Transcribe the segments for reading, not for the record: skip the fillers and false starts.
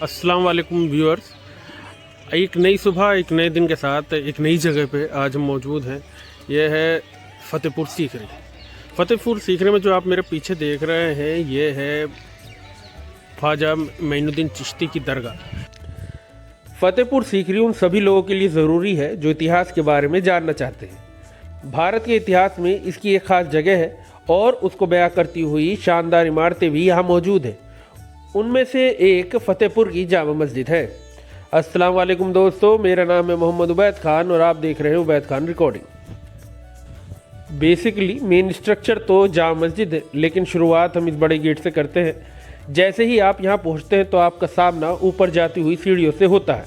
अस्सलाम वालेकुम व्यूअर्स। एक नई सुबह एक नए दिन के साथ एक नई जगह पे आज हम मौजूद हैं। यह है फ़तेहपुर सीकरी। फ़तेहपुर सीकरी में जो आप मेरे पीछे देख रहे हैं ये है ख्वाजा मोइनुद्दीन चिश्ती की दरगाह। फ़तेहपुर सीकरी उन सभी लोगों के लिए ज़रूरी है जो इतिहास के बारे में जानना चाहते हैं। भारत के इतिहास में इसकी एक ख़ास जगह है और उसको बयां करती हुई शानदार इमारतें भी यहाँ मौजूद हैं। उनमें से एक फ़तेहपुर की जामा मस्जिद है। अस्सलाम वालेकुम दोस्तों, मेरा नाम है मोहम्मद उबैद खान और आप देख रहे हैं Ubaid Khan recording. Basically main structure तो जामा मस्जिद है, लेकिन शुरुआत हम इस बड़े गेट से करते हैं। जैसे ही आप यहाँ पहुँचते हैं तो आपका सामना ऊपर जाती हुई सीढ़ियों से होता है,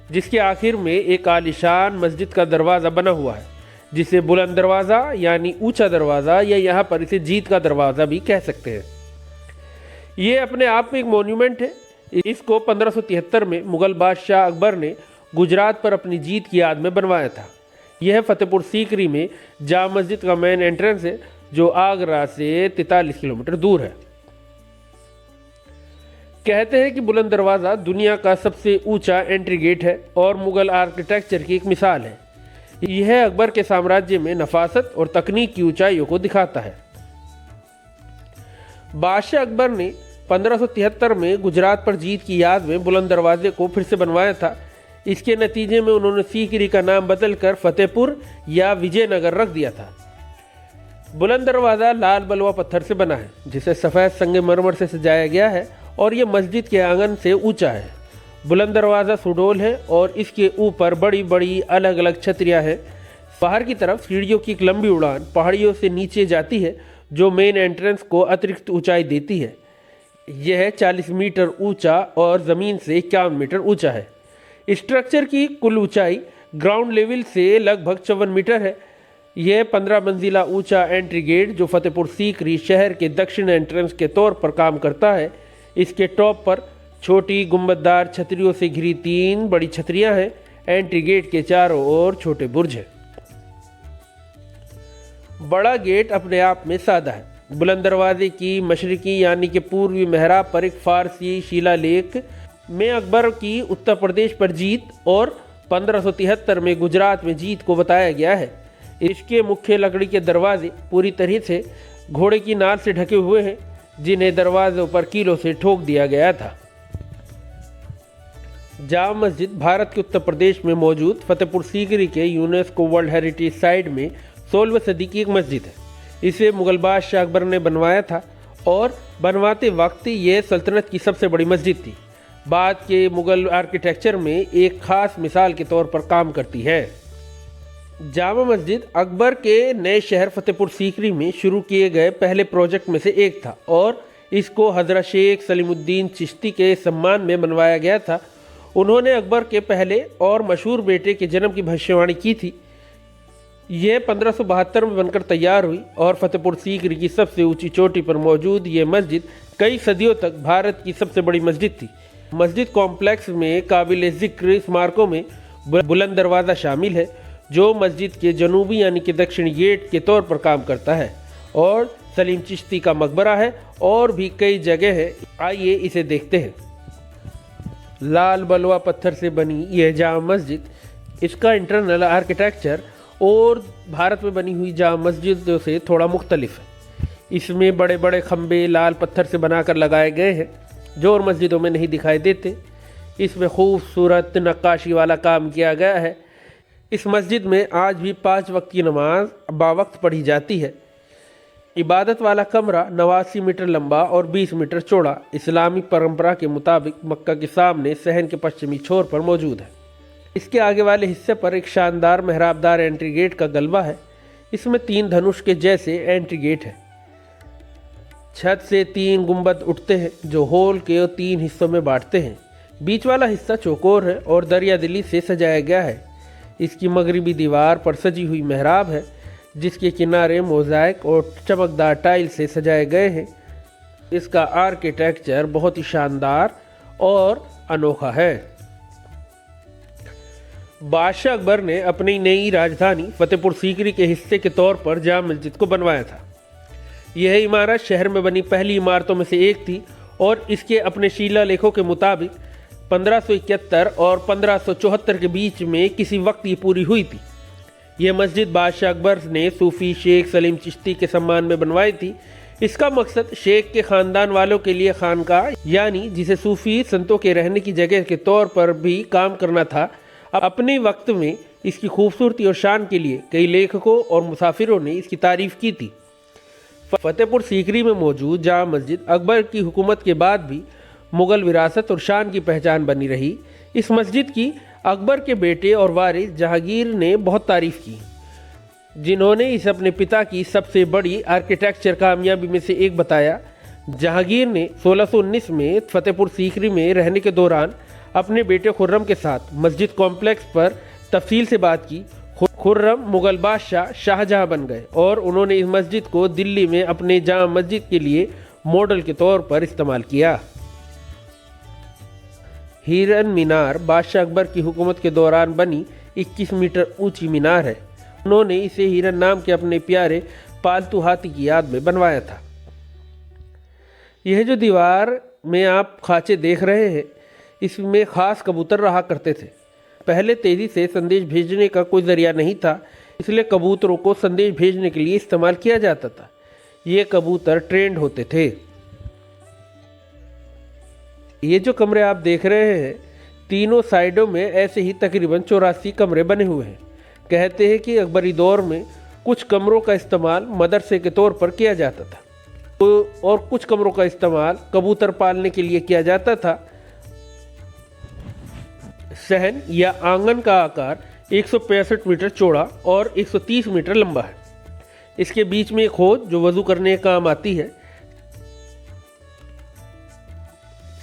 जिसके आखिर में एक आलीशान मस्जिद का दरवाज़ा बना हुआ है, जिसे बुलंद दरवाज़ा यानी ऊंचा दरवाज़ा या यहाँ पर इसे जीत का दरवाज़ा भी कह सकते हैं। ये अपने आप में एक मोन्यूमेंट है। इसको 1573 में मुग़ल बादशाह अकबर ने गुजरात पर अपनी जीत की याद में बनवाया था। यह फ़तेहपुर सीकरी में जामा मस्जिद का मेन एंट्रेंस है, जो आगरा से 43 किलोमीटर दूर है। कहते हैं कि बुलंद दरवाज़ा दुनिया का सबसे ऊंचा एंट्री गेट है और मुग़ल आर्किटेक्चर की एक मिसाल है। यह अकबर के साम्राज्य में नफासत और तकनीक की ऊंचाइयों को दिखाता है। बादशाह अकबर ने 1573 में गुजरात पर जीत की याद में बुलंद दरवाजे को फिर से बनवाया था। इसके नतीजे में उन्होंने सीकरी का नाम बदलकर फ़तेहपुर या विजयनगर रख दिया था। बुलंद दरवाज़ा लाल बलुआ पत्थर से बना है, जिसे सफ़ेद संगमरमर से सजाया गया है और यह मस्जिद के आंगन से ऊंचा है। बुलंद दरवाज़ा सुडोल है और इसके ऊपर बड़ी बड़ी अलग अलग छतरियाँ हैं। बाहर की तरफ सीढ़ियों की एक लंबी उड़ान पहाड़ियों से नीचे जाती है, जो मेन एंट्रेंस को अतिरिक्त ऊंचाई देती है। यह 40 मीटर ऊंचा और ज़मीन से 51 मीटर ऊंचा है। स्ट्रक्चर की कुल ऊंचाई ग्राउंड लेवल से लगभग 54 मीटर है। यह 15 मंजिला ऊंचा एंट्री गेट, जो फ़तेहपुर सीकरी शहर के दक्षिण एंट्रेंस के तौर पर काम करता है। इसके टॉप पर छोटी गुंबददार छतरियों से घिरी 3 बड़ी छतरियां हैं। एंट्री गेट के चारों ओर छोटे बुर्ज हैं। बड़ा गेट अपने आप में सादा है। बुलंद दरवाजे की मशरिकी यानी कि पूर्वी मेहराब पर एक फारसी शिलालेख में अकबर की उत्तर प्रदेश पर जीत और 1573 में गुजरात में जीत को बताया गया है। इसके मुख्य लकड़ी के दरवाजे पूरी तरह से घोड़े की नाल से ढके हुए हैं, जिन्हें दरवाजों पर कीलों से ठोक दिया गया था। जामा मस्जिद भारत के उत्तर प्रदेश में मौजूद फ़तेहपुर सीकरी के यूनेस्को वर्ल्ड हेरिटेज साइट में 16वीं सदी की एक मस्जिद है। इसे मुग़ल बादशाह अकबर ने बनवाया था और बनवाते वक्त ये सल्तनत की सबसे बड़ी मस्जिद थी। बाद के मुग़ल आर्किटेक्चर में एक ख़ास मिसाल के तौर पर काम करती है। जामा मस्जिद अकबर के नए शहर फ़तेहपुर सीकरी में शुरू किए गए पहले प्रोजेक्ट में से एक था और इसको हज़रत शेख सलीमुद्दीन चिश्ती के सम्मान में बनवाया गया था। उन्होंने अकबर के पहले और मशहूर बेटे के जन्म की भविष्यवाणी की थी। यह 1572 में बनकर तैयार हुई और फ़तेहपुर सीकरी की सबसे ऊंची चोटी पर मौजूद ये मस्जिद कई सदियों तक भारत की सबसे बड़ी मस्जिद थी। मस्जिद कॉम्प्लेक्स में काबिल ज़िक्र स्मारकों में बुलंद दरवाज़ा शामिल है, जो मस्जिद के जनूबी यानी कि दक्षिणी गेट के तौर पर काम करता है, और सलीम चिश्ती का मकबरा है और भी कई जगह है। आइए इसे देखते हैं। लाल बलुआ पत्थर से बनी यह जामा मस्जिद, इसका इंटरनल आर्किटेक्चर और भारत में बनी हुई जामा मस्जिदों से थोड़ा मुख्तलिफ है। इसमें बड़े बड़े खम्भे लाल पत्थर से बनाकर लगाए गए हैं, जो और मस्जिदों में नहीं दिखाई देते। इसमें खूबसूरत नक्काशी वाला काम किया गया है। इस मस्जिद में आज भी 5 वक्त की नमाज बावक्त पढ़ी जाती है। इबादत वाला कमरा 89 मीटर लंबा और 20 मीटर चौड़ा इस्लामी परंपरा के मुताबिक मक्का के सामने सहन के पश्चिमी छोर पर मौजूद है। इसके आगे वाले हिस्से पर एक शानदार मेहराबदार एंट्री गेट का गलबा है। इसमें 3 धनुष के जैसे एंट्री गेट है। छत से 3 गुंबद उठते हैं, जो हॉल के 3 हिस्सों में बांटते हैं। बीच वाला हिस्सा चौकोर है और दरिया दिली से सजाया गया है। इसकी मगरिबी दीवार पर सजी हुई मेहराब है, जिसके किनारे मोज़ाइक और चमकदार टाइल से सजाए गए हैं। इसका आर्किटेक्चर बहुत ही शानदार और अनोखा है। बादशाह अकबर ने अपनी नई राजधानी फ़तेहपुर सीकरी के हिस्से के तौर पर जामा मस्जिद को बनवाया था। यह इमारत शहर में बनी पहली इमारतों में से एक थी और इसके अपने शिलालेखों के मुताबिक 1571 और 1574 के बीच में किसी वक्त ये पूरी हुई थी। यह मस्जिद बादशाह अकबर ने सूफी शेख सलीम चिश्ती के सम्मान में बनवाई थी। इसका मकसद शेख के ख़ानदान वालों के लिए खानका यानी जिसे सूफी संतों के रहने की जगह के तौर पर भी काम करना था। अपने वक्त में इसकी खूबसूरती और शान के लिए कई लेखकों और मुसाफिरों ने इसकी तारीफ़ की थी। फतेहपुर सीकरी में मौजूद जामा मस्जिद अकबर की हुकूमत के बाद भी मुग़ल विरासत और शान की पहचान बनी रही। इस मस्जिद की अकबर के बेटे और वारिस जहांगीर ने बहुत तारीफ़ की, जिन्होंने इसे अपने पिता की सबसे बड़ी आर्किटेक्चर कामयाबी में से एक बताया। जहांगीर ने 1619 में फतेहपुर सीकरी में रहने के दौरान अपने बेटे खुर्रम के साथ मस्जिद कॉम्प्लेक्स पर तफसील से बात की। खुर्रम मुग़ल बादशाह शाहजहां बन गए और उन्होंने इस मस्जिद को दिल्ली में अपने जामा मस्जिद के लिए मॉडल के तौर पर इस्तेमाल किया। हिरन मीनार बादशाह अकबर की हुकूमत के दौरान बनी 21 मीटर ऊंची मीनार है। उन्होंने इसे हिरन नाम के अपने प्यारे पालतू हाथी की याद में बनवाया था। यह जो दीवार में आप खांचे देख रहे हैं, इसमें ख़ास कबूतर रहा करते थे। पहले तेज़ी से संदेश भेजने का कोई ज़रिया नहीं था, इसलिए कबूतरों को संदेश भेजने के लिए इस्तेमाल किया जाता था। ये कबूतर ट्रेंड होते थे। ये जो कमरे आप देख रहे हैं, तीनों साइडों में ऐसे ही तकरीबन 84 कमरे बने हुए हैं। कहते हैं कि अकबरी दौर में कुछ कमरों का इस्तेमाल मदरसे के तौर पर किया जाता था और कुछ कमरों का इस्तेमाल कबूतर पालने के लिए किया जाता था। सहन या आंगन का आकार 165 मीटर चौड़ा और 130 मीटर लंबा है। इसके बीच में एक हौज जो वजू करने का काम आती है।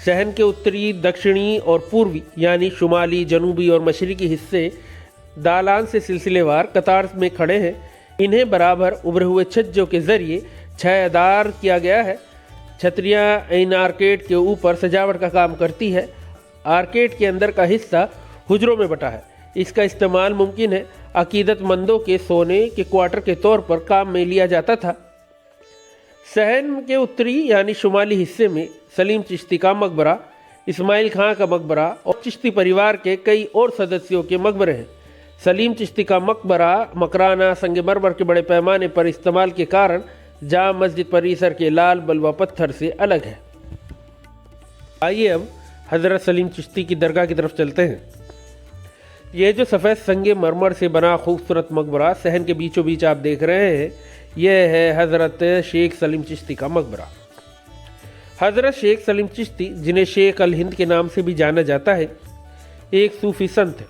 सहन के उत्तरी, दक्षिणी और पूर्वी यानी शुमाली, जनूबी और मशरकी हिस्से दालान से सिलसिलेवार कतार में खड़े हैं। इन्हें बराबर उभरे हुए छज्जों के जरिए छायादार किया गया है। छतरियाँ इन आर्केड के ऊपर सजावट का काम करती है। आर्केड के अंदर का हिस्सा हुजरों में बटा है। इसका इस्तेमाल मुमकिन है अकीदतमंदों के सोने के क्वार्टर के तौर पर काम में लिया जाता था। सहन के उत्तरी यानी शुमाली हिस्से में सलीम चिश्ती का मकबरा, इस्माइल खां का मकबरा और चिश्ती परिवार के कई और सदस्यों के मकबरे हैं। सलीम चिश्ती का मकबरा मकराना संगमरमर के बड़े पैमाने पर इस्तेमाल के कारण जामा मस्जिद परिसर के लाल बलुआ पत्थर से अलग है। आइए अब हज़रत सलीम चिश्ती की दरगाह की तरफ चलते हैं। यह जो सफ़ेद संगमरमर से बना खूबसूरत मकबरा सहन के बीचों बीच आप देख रहे हैं, यह है हज़रत शेख सलीम चिश्ती का मकबरा। हज़रत शेख सलीम चिश्ती, जिन्हें शेख अल हिंद के नाम से भी जाना जाता है, एक सूफ़ी संत है।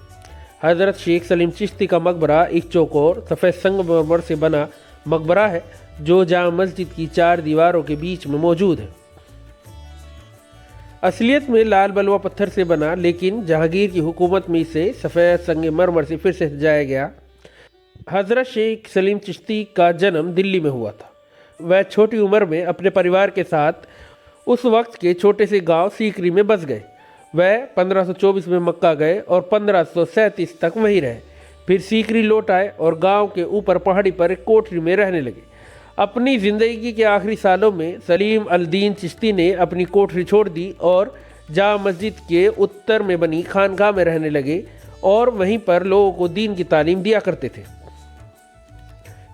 हज़रत शेख सलीम चिश्ती का मकबरा एक चौकोर सफ़ेद संगमरमर से बना मकबरा है जो जामा मस्जिद की 4 दीवारों के बीच में मौजूद है। असलियत में लाल बलुआ पत्थर से बना, लेकिन जहांगीर की हुकूमत में इसे सफ़ेद संगमरमर से फिर से सजाया गया। हज़रत शेख सलीम चिश्ती का जन्म दिल्ली में हुआ था। वह छोटी उम्र में अपने परिवार के साथ उस वक्त के छोटे से गांव सीकरी में बस गए। वह 1524 में मक्का गए और 1537 तक वहीं रहे। फिर सीकरी लौट आए और गांव के ऊपर पहाड़ी पर एक कोठरी में रहने लगे। अपनी ज़िंदगी के आखिरी सालों में सलीम अल दीन चिश्ती ने अपनी कोठरी छोड़ दी और जामा मस्जिद के उत्तर में बनी खानकाह में रहने लगे और वहीं पर लोगों को दीन की तालीम दिया करते थे।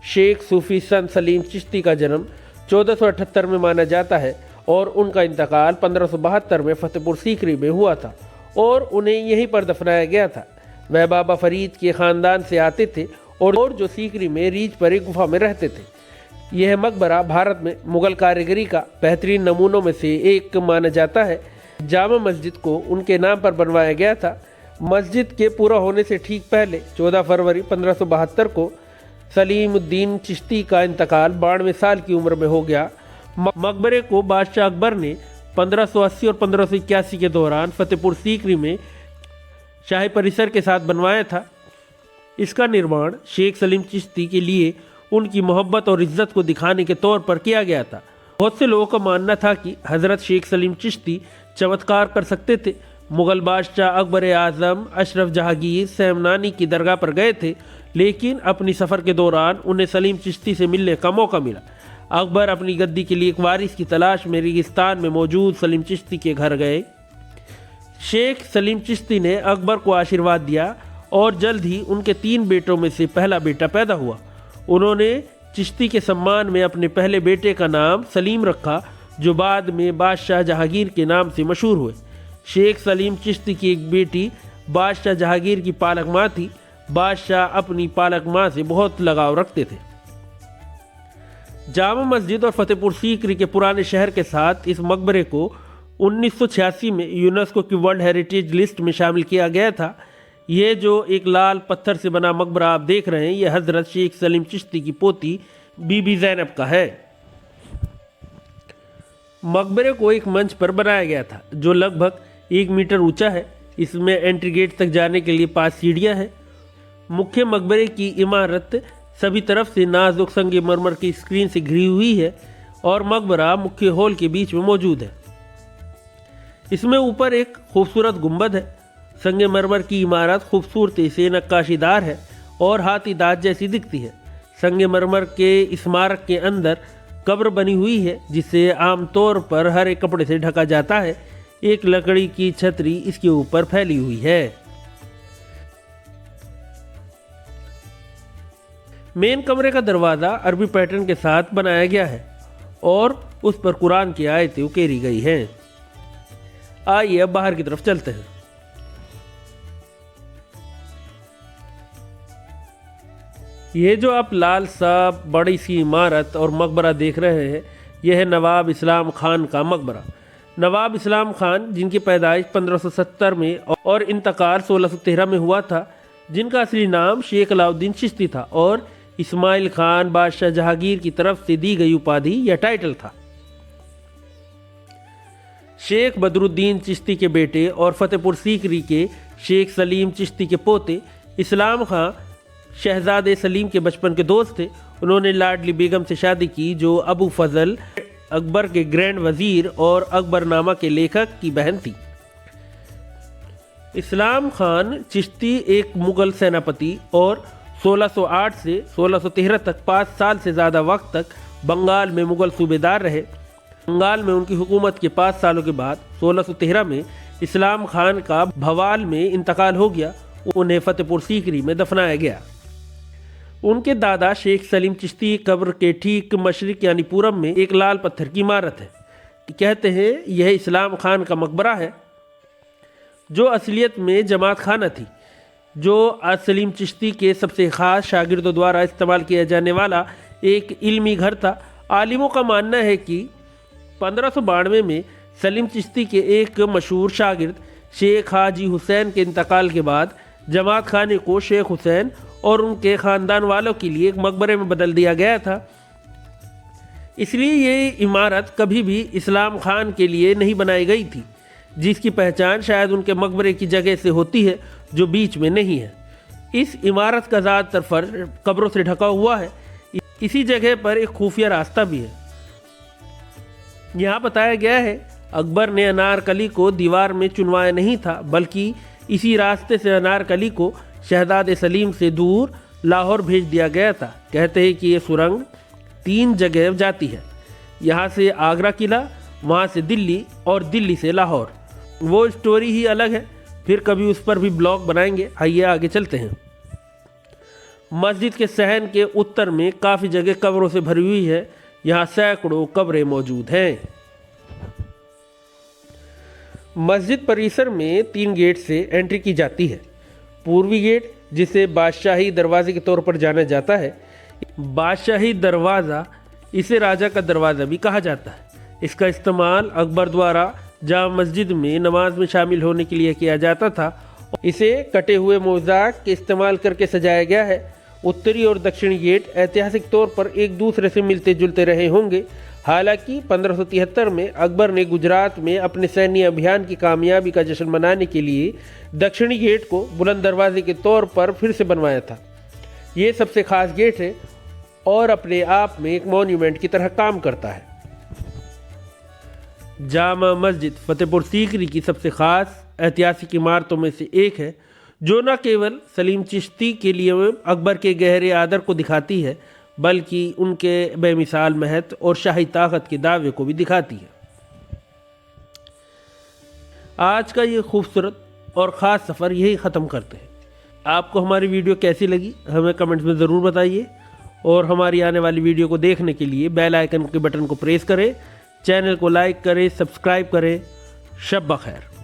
शेख सूफी संत सलीम चिश्ती का जन्म 1478 में माना जाता है और उनका इंतकाल 1572 में फतेहपुर सीकरी में हुआ था और उन्हें यहीं पर दफनाया गया था। वह बाबा फरीद के ख़ानदान से आते थे और जो सीकरी में रीछ पर एक गुफा में रहते थे। यह मकबरा भारत में मुग़ल कारीगरी का बेहतरीन नमूनों में से एक माना जाता है। जामा मस्जिद को उनके नाम पर बनवाया गया था। मस्जिद के पूरा होने से ठीक पहले 14 फरवरी 1572 को सलीमुद्दीन चिश्ती का इंतकाल 92 साल की उम्र में हो गया। मकबरे को बादशाह अकबर ने 1580 और 1581 के दौरान फतेहपुर सीकरी में शाही परिसर के साथ बनवाया था। इसका निर्माण शेख सलीम चिश्ती के लिए उनकी मोहब्बत और इज़्ज़त को दिखाने के तौर पर किया गया था। बहुत से लोगों का मानना था कि हज़रत शेख सलीम चिश्ती चमत्कार कर सकते थे। मुग़ल बादशाह अकबर आज़म अशरफ जहांगीर सेमनानी की दरगाह पर गए थे, लेकिन अपनी सफ़र के दौरान उन्हें सलीम चिश्ती से मिलने का मौका मिला। अकबर अपनी गद्दी के लिए एक वारिस की तलाश में रेगिस्तान में मौजूद सलीम चिश्ती के घर गए। शेख सलीम चिश्ती ने अकबर को आशीर्वाद दिया और जल्द ही उनके 3 बेटों में से पहला बेटा पैदा हुआ। उन्होंने चिश्ती के सम्मान में अपने पहले बेटे का नाम सलीम रखा, जो बाद में बादशाह जहांगीर के नाम से मशहूर हुए। शेख सलीम चिश्ती की एक बेटी बादशाह जहांगीर की पालक माँ थी। बादशाह अपनी पालक माँ से बहुत लगाव रखते थे। जामा मस्जिद और फतेहपुर सीकरी के पुराने शहर के साथ इस मकबरे को 1986 में यूनेस्को की वर्ल्ड हेरिटेज लिस्ट में शामिल किया गया था। ये जो एक लाल पत्थर से बना मकबरा आप देख रहे हैं, यह हज़रत शेख सलीम चिश्ती की पोती बीबी ज़ैनब का है। मकबरे को एक मंच पर बनाया गया था जो लगभग 1 मीटर ऊंचा है। इसमें एंट्री गेट तक जाने के लिए 5 सीढ़ियां हैं। मुख्य मकबरे की इमारत सभी तरफ से नाजुक संगमरमर की स्क्रीन से घिरी हुई है और मकबरा मुख्य हॉल के बीच में मौजूद है। इसमें ऊपर एक खूबसूरत गुंबद है। संगमरमर की इमारत खूबसूरती से नक्काशीदार है और हाथी दांत जैसी दिखती है। संगमरमर के स्मारक के अंदर कब्र बनी हुई है जिसे आमतौर पर हरे कपड़े से ढका जाता है। एक लकड़ी की छतरी इसके ऊपर फैली हुई है। मेन कमरे का दरवाज़ा अरबी पैटर्न के साथ बनाया गया है और उस पर कुरान की आयतें उकेरी गई हैं। आइए अब बाहर की तरफ चलते हैं। ये जो आप लाल सा बड़ी सी इमारत और मकबरा देख रहे हैं, यह है नवाब इस्लाम खान का मकबरा। नवाब इस्लाम खान, जिनकी पैदाइश 1570 में और इंतकाल 1613 में हुआ था, जिनका असली नाम शेख अलाउद्दीन चिश्ती था और इस्माइल खान बादशाह जहांगीर की तरफ से दी गई उपाधि या टाइटल था। शेख बदरुद्दीन चिश्ती के बेटे और फतेहपुर सीकरी के शेख सलीम चिश्ती के पोते इस्लाम खां शहजादे सलीम के बचपन के दोस्त थे। उन्होंने लाडली बेगम से शादी की जो अबू फजल अकबर के ग्रैंड वजीर और अकबरनामा के लेखक की बहन थी। इस्लाम खान चिश्ती एक मुगल सेनापति और 1608 से 1613 तक 5 साल से ज़्यादा वक्त तक बंगाल में मुगल सूबेदार रहे। बंगाल में उनकी हुकूमत के 5 सालों के बाद 1613 में इस्लाम खान का भवाल में इंतकाल हो गया। उन्हें फतेहपुर सीकरी में दफनाया गया। उनके दादा शेख सलीम चिश्ती की कब्र के ठीक मशरिक यानी पूरब में एक लाल पत्थर की इमारत है। कहते हैं यह इस्लाम खान का मकबरा है, जो असलियत में जमात खाना थी, जो सलीम चिश्ती के सबसे ख़ास शागिर्दों द्वारा इस्तेमाल किया जाने वाला एक इल्मी घर था। आलिमों का मानना है कि 1592 में सलीम चिश्ती के एक मशहूर शागिर्द शेख हाजी हुसैन के इंतकाल के बाद जमात खाने को शेख हुसैन और उनके ख़ानदान वालों के लिए एक मकबरे में बदल दिया गया था। इसलिए ये इमारत कभी भी इस्लाम खान के लिए नहीं बनाई गई थी, जिसकी पहचान शायद उनके मकबरे की जगह से होती है जो बीच में नहीं है। इस इमारत का ज़्यादातर फर्श कब्रों से ढका हुआ है। इसी जगह पर एक खुफिया रास्ता भी है। यहाँ बताया गया है अकबर ने अनारकली को दीवार में चुनवाया नहीं था, बल्कि इसी रास्ते से अनारकली को शहजादे सलीम से दूर लाहौर भेज दिया गया था। कहते हैं कि ये सुरंग 3 जगह जाती है, यहाँ से आगरा किला, वहाँ से दिल्ली और दिल्ली से लाहौर। वो स्टोरी ही अलग है, फिर कभी उस पर भी ब्लॉग बनाएंगे। आइए आगे चलते हैं। मस्जिद के सहन के उत्तर में काफ़ी जगह कब्रों से भरी हुई है। यहाँ सैकड़ों कब्रें मौजूद हैं। मस्जिद परिसर में 3 गेट से एंट्री की जाती है। पूर्वी गेट, जिसे बादशाही दरवाजे के तौर पर जाना जाता है। बादशाही दरवाज़ा, इसे राजा का दरवाज़ा भी कहा जाता है। इसका इस्तेमाल अकबर द्वारा जामा मस्जिद में नमाज में शामिल होने के लिए किया जाता था। इसे कटे हुए मोज़ाक के इस्तेमाल करके सजाया गया है। उत्तरी और दक्षिणी गेट ऐतिहासिक तौर पर एक दूसरे से मिलते जुलते रहे होंगे। हालांकि 1573 में अकबर ने गुजरात में अपने सैन्य अभियान की कामयाबी का जश्न मनाने के लिए दक्षिणी गेट को बुलंद दरवाजे के तौर पर फिर से बनवाया था। ये सबसे खास गेट है और अपने आप में एक मॉन्यूमेंट की तरह काम करता है। जामा मस्जिद फतेहपुर सीकरी की सबसे खास ऐतिहासिक इमारतों में से एक है, जो न केवल सलीम चिश्ती के लिए अकबर के गहरे आदर को दिखाती है, बल्कि उनके बेमिसाल महत्व और शाही ताकत के दावे को भी दिखाती है। आज का ये खूबसूरत और ख़ास सफ़र यही ख़त्म करते हैं। आपको हमारी वीडियो कैसी लगी हमें कमेंट्स में ज़रूर बताइए, और हमारी आने वाली वीडियो को देखने के लिए बेल आइकन के बटन को प्रेस करें, चैनल को लाइक करें, सब्सक्राइब करें। शब बखैर।